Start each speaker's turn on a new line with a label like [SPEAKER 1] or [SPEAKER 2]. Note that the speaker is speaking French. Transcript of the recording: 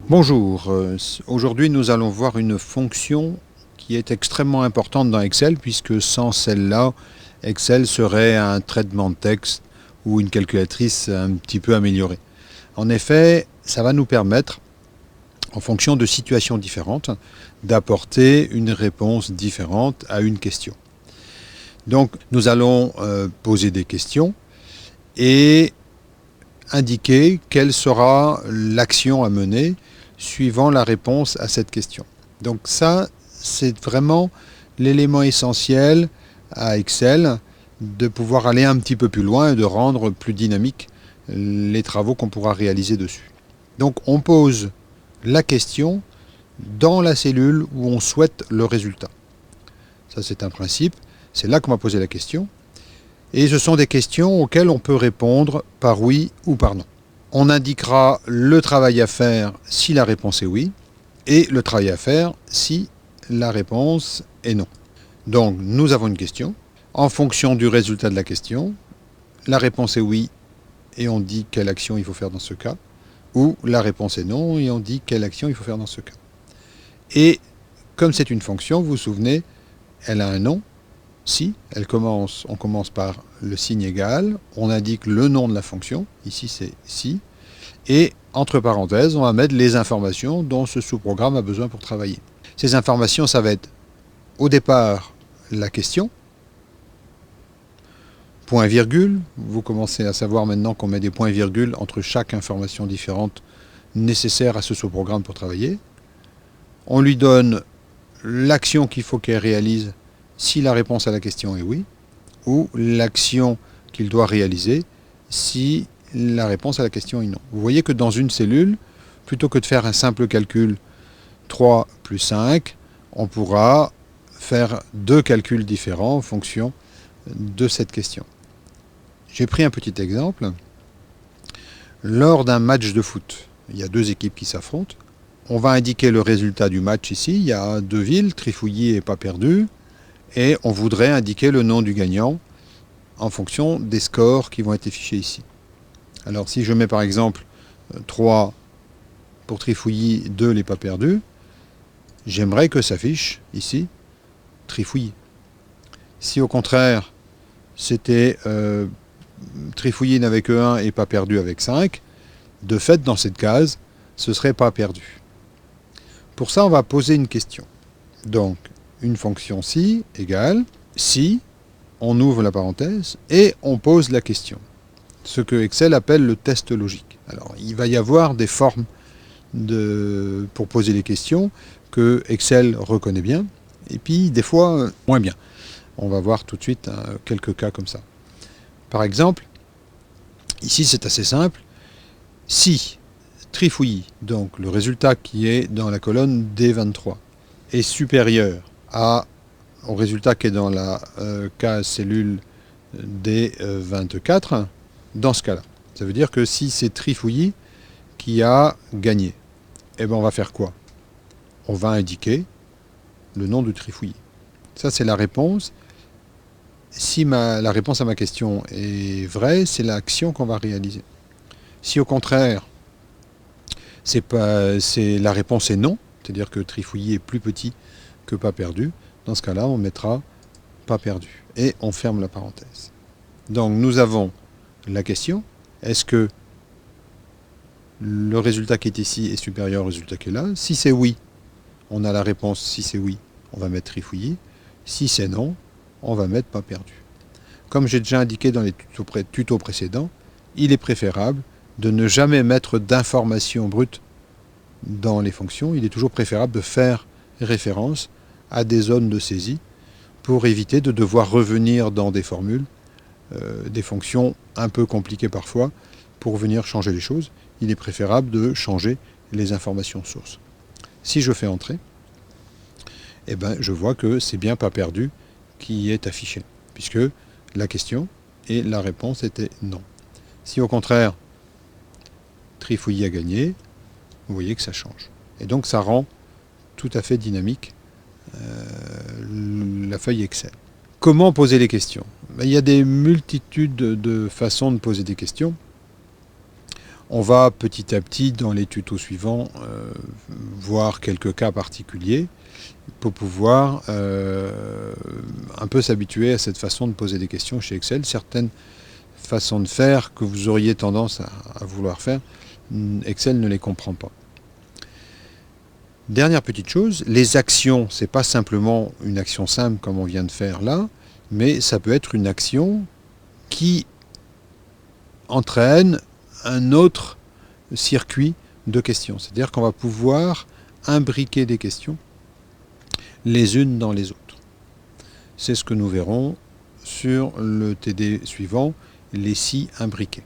[SPEAKER 1] Bonjour, aujourd'hui nous allons voir une fonction qui est extrêmement importante dans Excel puisque sans celle-là, Excel serait un traitement de texte ou une calculatrice un petit peu améliorée. En effet, ça va nous permettre, en fonction de situations différentes, d'apporter une réponse différente à une question. Donc nous allons poser des questions et indiquer quelle sera l'action à mener suivant la réponse à cette question. Donc ça, c'est vraiment l'élément essentiel à Excel, de pouvoir aller un petit peu plus loin et de rendre plus dynamique les travaux qu'on pourra réaliser dessus. Donc on pose la question dans la cellule où on souhaite le résultat. Ça, c'est un principe. C'est là qu'on va poser la question. Et ce sont des questions auxquelles on peut répondre par oui ou par non. On indiquera le travail à faire si la réponse est oui, et le travail à faire si la réponse est non. Donc nous avons une question. En fonction du résultat de la question, la réponse est oui, et on dit quelle action il faut faire dans ce cas, ou la réponse est non, et on dit quelle action il faut faire dans ce cas. Et comme c'est une fonction, vous vous souvenez, elle a un nom. Si, on commence par le signe égal, on indique le nom de la fonction, ici c'est si, et entre parenthèses, on va mettre les informations dont ce sous-programme a besoin pour travailler. Ces informations, ça va être au départ la question, point virgule, vous commencez à savoir maintenant qu'on met des points virgules entre chaque information différente nécessaire à ce sous-programme pour travailler. On lui donne l'action qu'il faut qu'elle réalise si la réponse à la question est oui, ou l'action qu'il doit réaliser si la réponse à la question est non. Vous voyez que dans une cellule, plutôt que de faire un simple calcul 3 plus 5, on pourra faire deux calculs différents en fonction de cette question. J'ai pris un petit exemple. Lors d'un match de foot, il y a deux équipes qui s'affrontent. On va indiquer le résultat du match ici. Il y a deux villes, Trifouilly et Pas Perdu. Et on voudrait indiquer le nom du gagnant en fonction des scores qui vont être affichés ici. Alors si je mets par exemple 3 pour Trifouilly, 2 les Pas Perdus, j'aimerais que s'affiche ici Trifouilly. Si au contraire c'était Trifouilly n'avait que 1 et Pas Perdu avec 5, de fait dans cette case, ce serait Pas Perdu. Pour ça on va poser une question. Donc une fonction si égale si, on ouvre la parenthèse et on pose la question. Ce que Excel appelle le test logique. Alors il va y avoir des formes pour poser les questions que Excel reconnaît bien et puis des fois moins bien. On va voir tout de suite quelques cas comme ça. Par exemple, ici c'est assez simple. Si Trifouilly, donc le résultat qui est dans la colonne D23, est supérieur au résultat qui est dans la case cellule D24, dans ce cas-là. Ça veut dire que si c'est Trifouilly qui a gagné, eh ben on va faire quoi? On va indiquer le nom de Trifouilly. Ça, c'est la réponse. Si la réponse à ma question est vraie, c'est l'action qu'on va réaliser. Si au contraire, la réponse est non, c'est-à-dire que Trifouilly est plus petit que Pas Perdu, dans ce cas-là, on mettra Pas Perdu. Et on ferme la parenthèse. Donc nous avons la question, est-ce que le résultat qui est ici est supérieur au résultat qui est là? Si c'est oui, on a la réponse, si c'est oui, on va mettre Trifouilly. Si c'est non, on va mettre Pas Perdu. Comme j'ai déjà indiqué dans les tutos précédents, il est préférable de ne jamais mettre d'informations brutes dans les fonctions. Il est toujours préférable de faire référence à des zones de saisie pour éviter de devoir revenir dans des formules, des fonctions un peu compliquées parfois, pour venir changer les choses. Il est préférable de changer les informations sources. Si je fais entrer, eh ben, je vois que c'est bien Pas Perdu qui est affiché, puisque la question et la réponse étaient non. Si au contraire, Trifouilly a gagné, vous voyez que ça change. Et donc ça rend tout à fait dynamique la feuille Excel. Comment poser les questions? Il y a des multitudes de façons de poser des questions. On va petit à petit, dans les tutos suivants, voir quelques cas particuliers pour pouvoir un peu s'habituer à cette façon de poser des questions chez Excel. Certaines façons de faire que vous auriez tendance à vouloir faire, Excel ne les comprend pas. Dernière petite chose, les actions, c'est pas simplement une action simple comme on vient de faire là, mais ça peut être une action qui entraîne un autre circuit de questions. C'est-à-dire qu'on va pouvoir imbriquer des questions les unes dans les autres. C'est ce que nous verrons sur le TD suivant, les si imbriqués.